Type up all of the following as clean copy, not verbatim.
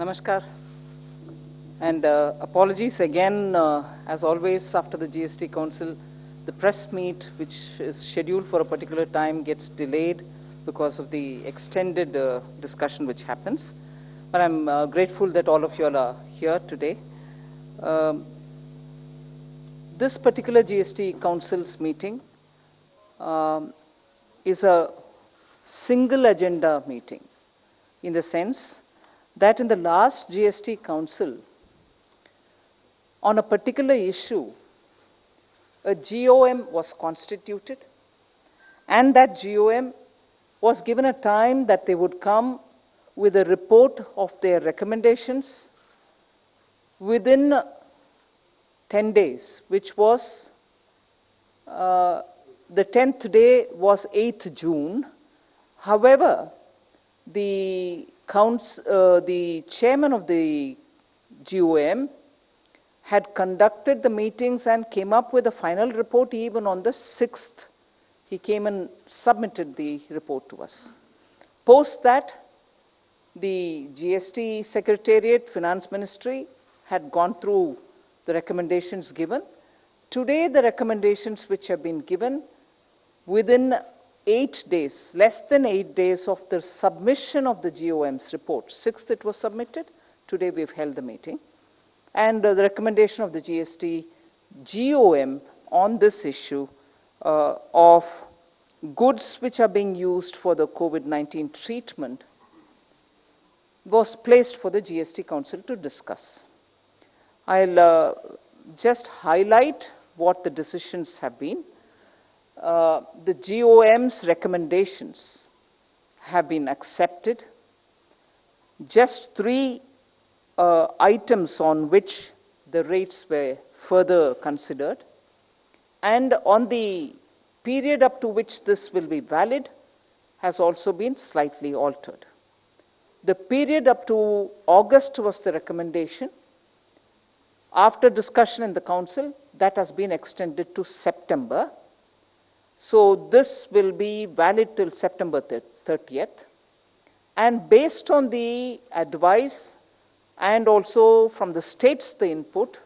Namaskar. And apologies again, as always, after the GST Council, the press meet, which is scheduled for a particular time, gets delayed because of the extended discussion which happens. But I'm grateful that all of you all are here today. This particular GST Council's meeting is a single agenda meeting, in the sense that in the last GST Council, on a particular issue, a GOM was constituted, and that GOM was given a time that they would come with a report of their recommendations within 10 days, which was the 10th day was 8th June. However, the chairman of the GOM had conducted the meetings and came up with a final report even on the 6th. He came and submitted the report to us. Post that, the GST Secretariat, Finance Ministry had gone through the recommendations given. Today, the recommendations which have been given within 8 days, less than 8 days of the submission of the GOM's report. 6th it was submitted. Today we've held the meeting. And the recommendation of the GST GOM on this issue of goods which are being used for the COVID-19 treatment was placed for the GST Council to discuss. I'll just highlight what the decisions have been. The GOM's recommendations have been accepted. Just 3 items on which the rates were further considered, and on the period up to which this will be valid has also been slightly altered. The period up to August was the recommendation. After discussion in the Council, that has been extended to September. So this will be valid till September 30th. And based on the advice and also from the states, the input,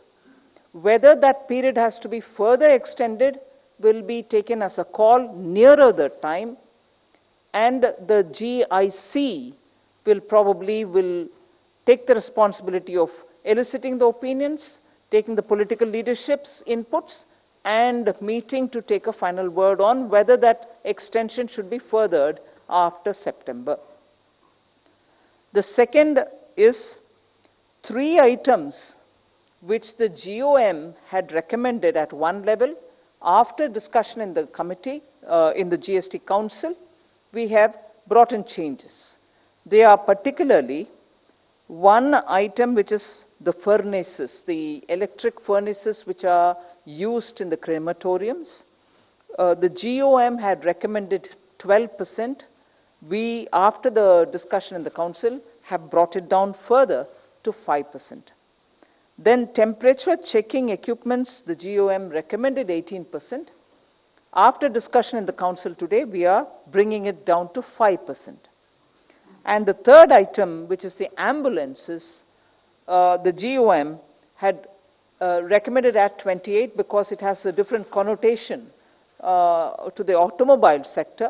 whether that period has to be further extended will be taken as a call nearer the time, and the GIC will probably take the responsibility of eliciting the opinions, taking the political leadership's inputs, and meeting to take a final word on whether that extension should be furthered after September. The second is 3 items which the GOM had recommended at one level. After discussion in the committee, in the GST Council, we have brought in changes. They are particularly one item which is the furnaces, the electric furnaces which are used in the crematoriums. The GOM had recommended 12%. We, after the discussion in the Council, have brought it down further to 5%. Then temperature checking equipments, the GOM recommended 18%. After discussion in the Council today, we are bringing it down to 5%. And the third item, which is the ambulances, the GOM had recommended at 28 because it has a different connotation to the automobile sector.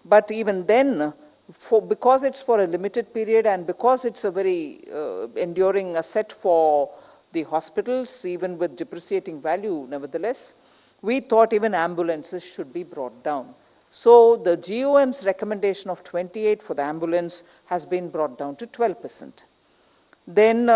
But even then, because it's for a limited period and because it's a very enduring asset for the hospitals, even with depreciating value, nevertheless, we thought even ambulances should be brought down. So the GOM's recommendation of 28 for the ambulance has been brought down to 12%. Then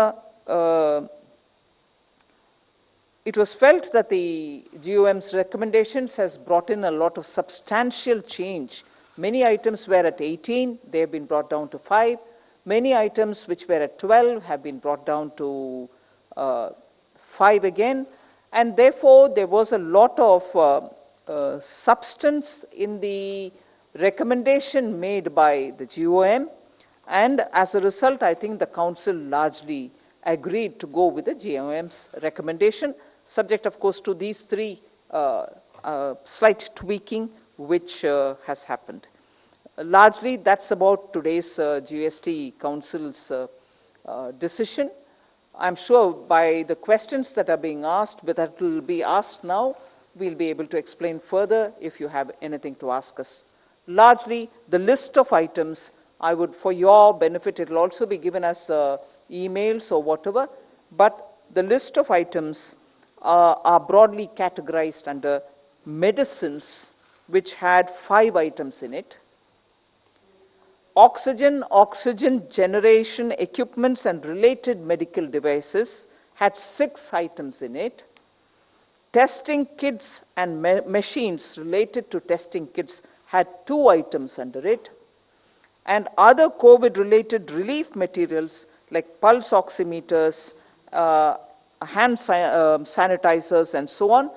it was felt that the GOM's recommendations has brought in a lot of substantial change. Many items were at 18, they have been brought down to 5. Many items which were at 12 have been brought down to 5 again. And therefore, there was a lot of substance in the recommendation made by the GOM. And as a result, I think the Council largely agreed to go with the GOM's recommendation, subject, of course, to these 3 slight tweaking which has happened. Largely, that's about today's GST Council's decision. I'm sure by the questions that are being asked, but that will be asked now, we'll be able to explain further if you have anything to ask us. Largely, the list of items, I would, for your benefit, it will also be given as emails or whatever, but the list of items are broadly categorized under medicines, which had 5 items in it. Oxygen, oxygen generation equipments and related medical devices had 6 items in it. Testing kits and machines related to testing kits had 2 items under it. And other COVID-related relief materials like pulse oximeters, hand sanitizers and so on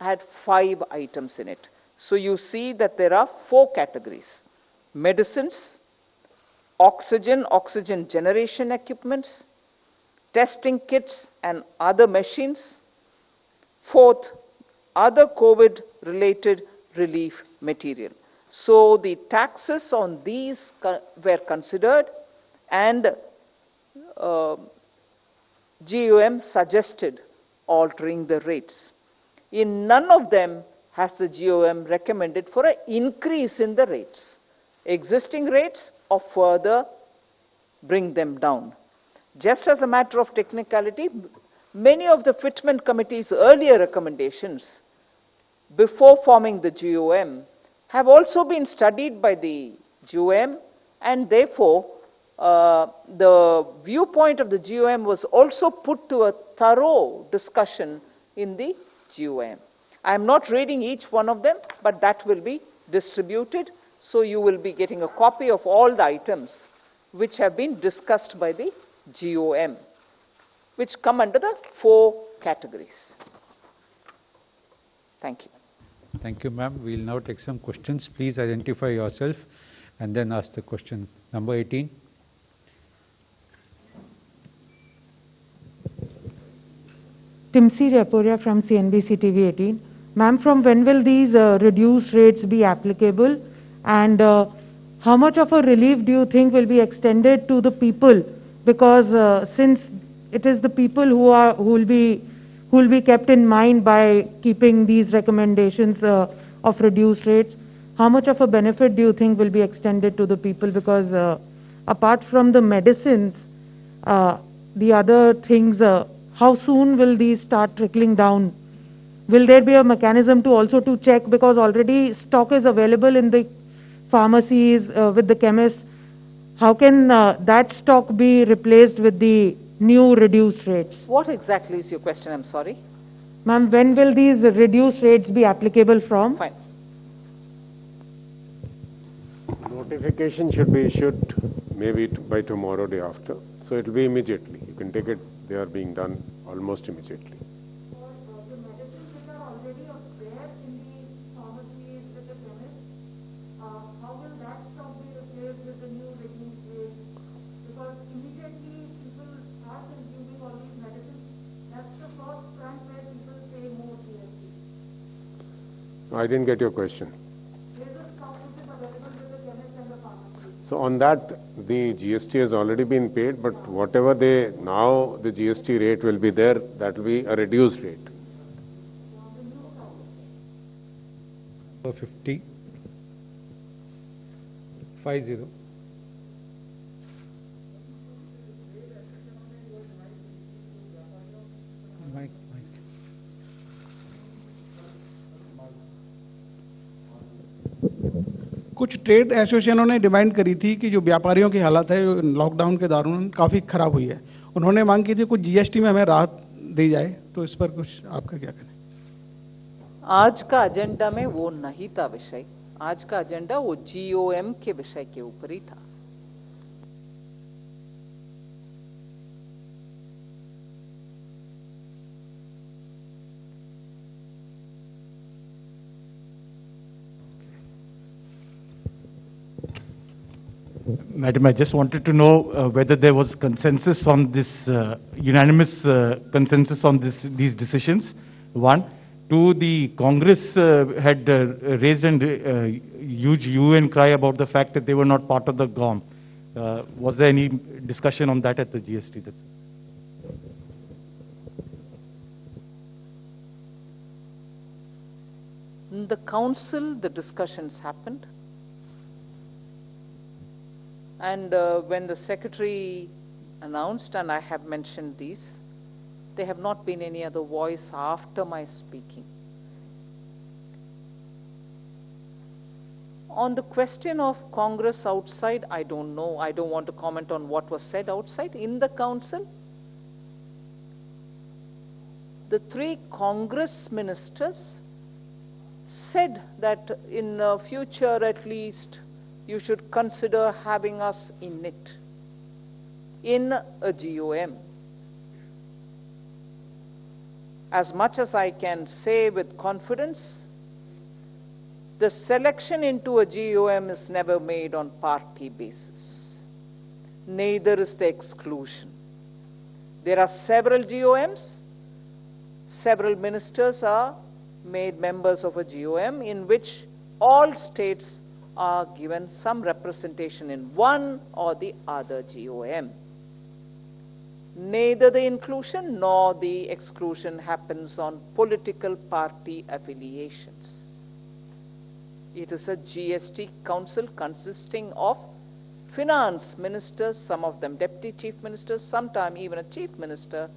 had 5 items in it. So you see that there are 4 categories: medicines, oxygen, oxygen generation equipments, testing kits and other machines. 4th, other COVID-related relief material. So the taxes on these were considered, and GUM suggested altering the rates. In none of them has the GUM recommended for an increase in the rates. Existing rates or further bring them down. Just as a matter of technicality, many of the Fitment Committee's earlier recommendations before forming the GUM have also been studied by the GUM, and therefore the viewpoint of the GUM was also put to a thorough discussion in the GUM. I am not reading each one of them, but that will be distributed, so you will be getting a copy of all the items which have been discussed by the GUM, which come under the 4 categories. Thank you. Thank you, ma'am. We will now take some questions. Please identify yourself and then ask the question. Number 18. Timsi Reporia from CNBC TV 18. Ma'am, from when will these reduced rates be applicable, and how much of a relief do you think will be extended to the people? Because since it is the people who will be kept in mind by keeping these recommendations of reduced rates, how much of a benefit do you think will be extended to the people? Because apart from the medicines, the other things, how soon will these start trickling down? Will there be a mechanism to also to check, because already stock is available in the pharmacies with the chemists? How can that stock be replaced with the new reduced rates? What exactly is your question? I'm sorry. Ma'am, when will these reduced rates be applicable from? Fine. Notification should be issued maybe by tomorrow, day after. So it will be immediately. You can take it, they are being done almost immediately. The medicines which are already there in the pharmacies with the chemists, how will that stock be replaced with the new reduced rates? Because immediately people start consuming all these medicines. That's the first front where people pay more GST. I didn't get your question. There's a stock which is available with the chemists and the pharmacies. So on that, the GST has already been paid, but whatever now the GST rate will be there, that will be a reduced rate. 50. 50. Mike. कुछ trade एसोसिएशनों ने demand करी थी कि जो व्यापारियों की हालत है लॉकडाउन के दौरान काफ़ी खराब हुई है, उन्होंने मांग की थी कुछ जीएसटी में हमें राहत दी जाए, तो इस पर कुछ आपका क्या कहना है? आज का एजेंडा में वो नहीं था विषय, आज का एजेंडा वो GOM के विषय के ऊपर ही था. Madam, I just wanted to know whether there was consensus on this, unanimous consensus on these decisions. 1. 2, the Congress had raised a huge hue and cry about the fact that they were not part of the GOM. Was there any discussion on that at the GST? That's In the council, the discussions happened. And when the secretary announced, and I have mentioned these, there have not been any other voice after my speaking. On the question of Congress outside, I don't know. I don't want to comment on what was said outside. In the council, the 3 Congress ministers said that in future at least you should consider having us in it, in a GOM. As much as I can say with confidence, the selection into a GOM is never made on party basis. Neither is the exclusion. There are several GOMs. Several ministers are made members of a GOM in which all states are given some representation in one or the other GOM. Neither the inclusion nor the exclusion happens on political party affiliations. It is a GST council consisting of finance ministers, some of them deputy chief ministers, sometimes even a chief minister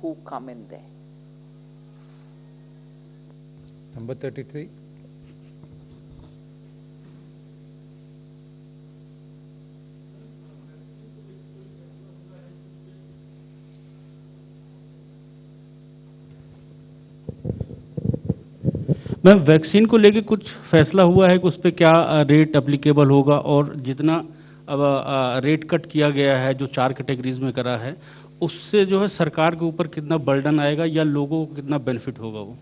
who come in there. Number 33. Ma'am, vaccine को लेके कुछ फैसला हुआ है कि उस पर क्या रेट एप्लीकेबल होगा, और जितना अब रेट कट किया गया है जो 4 कैटेगरीज में करा है, उससे जो है सरकार के ऊपर कितना बर्डन आएगा या लोगों को कितना बेनिफिट होगा वो?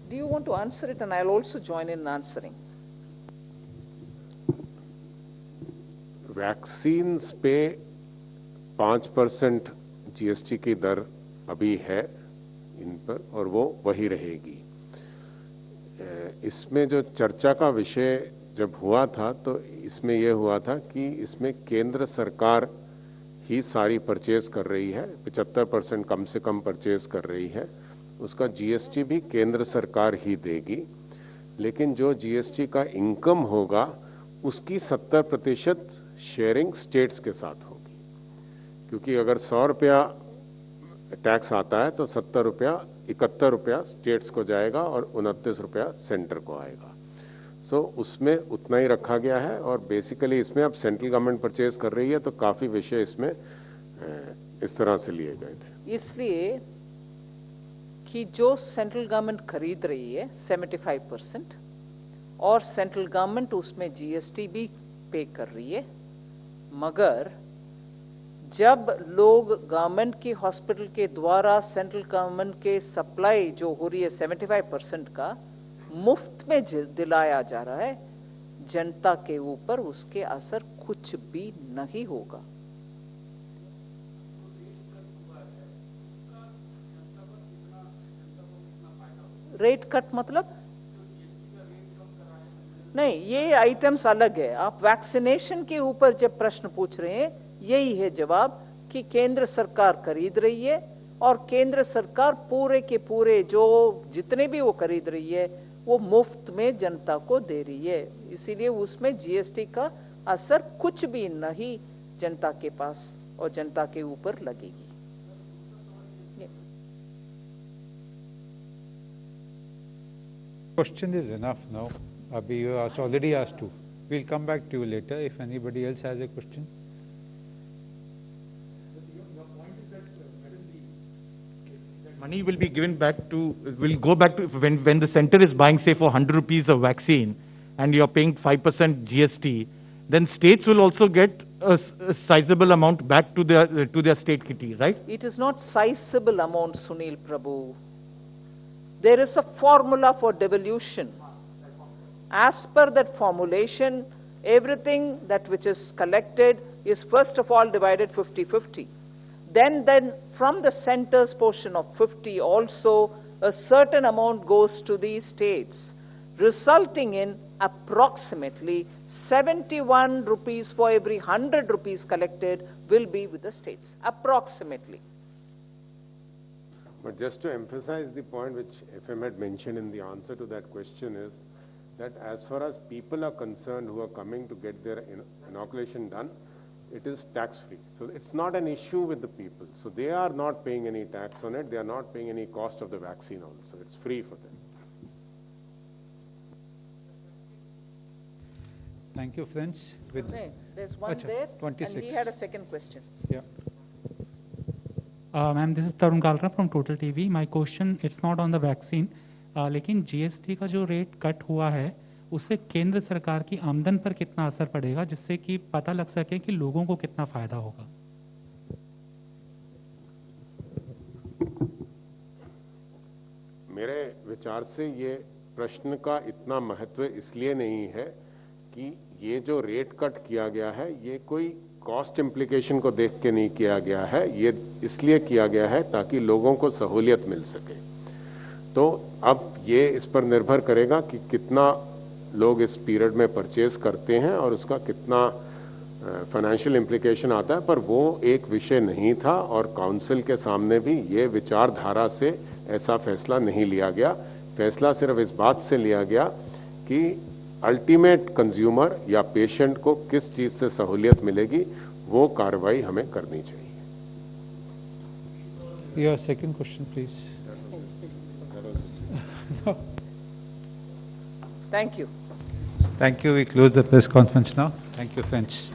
Do you want to answer it, and I'll also join in answering? Vaccines पे 5% GST की दर अभी है इन पर, और वो वही रहेगी। इसमें जो चर्चा का विषय जब हुआ था तो इसमें यह हुआ था कि इसमें केंद्र सरकार ही सारी परचेज कर रही है, 75% कम से कम परचेज कर रही है, उसका GST भी केंद्र सरकार ही देगी, लेकिन जो GST का इनकम होगा उसकी 70% शेयरिंग स्टेट्स के साथ होगी। क्योंकि अगर 100 रुपया टैक्स आता है तो 70 रुपया 71 रुपया स्टेट्स को जाएगा और 29 रुपया सेंटर को आएगा। सो उसमें उतना ही रखा गया है, और बेसिकली इसमें अब सेंट्रल गवर्नमेंट परचेज कर रही है तो काफी विषय इसमें इस तरह से लिए गए थे। इसलिए कि जो सेंट्रल गवर्नमेंट खरीद रही है 75%, और सेंट्रल गवर्नमेंट उसमें GST भी पे कर रही है, मगर जब लोग गवर्नमेंट की हॉस्पिटल के द्वारा सेंट्रल गवर्नमेंट के सप्लाई जो हो रही है 75% का मुफ्त में दिलाया जा रहा है, जनता के ऊपर उसके असर कुछ भी नहीं होगा। रेट कट मतलब नहीं, ये आइटम्स अलग है। आप वैक्सीनेशन के ऊपर जब प्रश्न पूछ रहे हैं, यही है जवाब कि केंद्र सरकार खरीद रही है, और केंद्र सरकार पूरे के पूरे जो जितने भी वो खरीद रही है वो मुफ्त में जनता को दे रही है, इसीलिए उसमें GST का असर कुछ भी नहीं जनता के पास और जनता के ऊपर लगेगी। Question is enough now. Abhi, you already asked two. We'll come back to you later if anybody else has a question. Money will be given back to, will go back to, when the center is buying, say, for 100 rupees of vaccine and you're paying 5% GST, then states will also get a sizable amount back to their state kitty, right? It is not sizable amount, Sunil Prabhu. There is a formula for devolution. As per that formulation, everything that which is collected is first of all divided 50-50. Then from the center's portion of 50 also, a certain amount goes to the states, resulting in approximately 71 rupees for every 100 rupees collected will be with the states, approximately. But just to emphasize the point which FM had mentioned in the answer to that question is that as far as people are concerned who are coming to get their inoculation done, it is tax-free. So it's not an issue with the people. So they are not paying any tax on it. They are not paying any cost of the vaccine also. It's free for them. Thank you, friends. There's one Achha, there, 26. and he had a second question. Yeah. Ma'am, this is Tarun Kalra from Total TV. My question, it's not on the vaccine, लेकिन GST का जो rate cut हुआ है, उससे केंद्र सरकार की आमदन पर कितना असर पड़ेगा, जिससे कि पता लग सके कि लोगों को कितना फायदा होगा? मेरे विचार से ये प्रश्न का इतना महत्व इसलिए नहीं है कि ये जो रेट कट किया गया है, ये कोई कॉस्ट इम्प्लीकेशन को देख के नहीं किया गया है, ये इसलिए किया गया है ताकि लोगों को सहूलियत मिल सके। तो अब ये इस पर निर्भर करेगा कि कितना लोग इस पीरियड में परचेज करते हैं और उसका कितना फाइनेंशियल इम्प्लीकेशन आता है, पर वो एक विषय नहीं था और काउंसिल के सामने भी ये विचारधारा से ऐसा फैसला नहीं लिया गया। फैसला सिर्फ इस बात से लिया गया कि अल्टीमेट कंज्यूमर या पेशेंट को किस चीज से सहूलियत मिलेगी, वो कार्रवाई हमें करनी चाहिए। Your second question, please. Thank you. Thank you. We close the press conference now. Thank you, friends.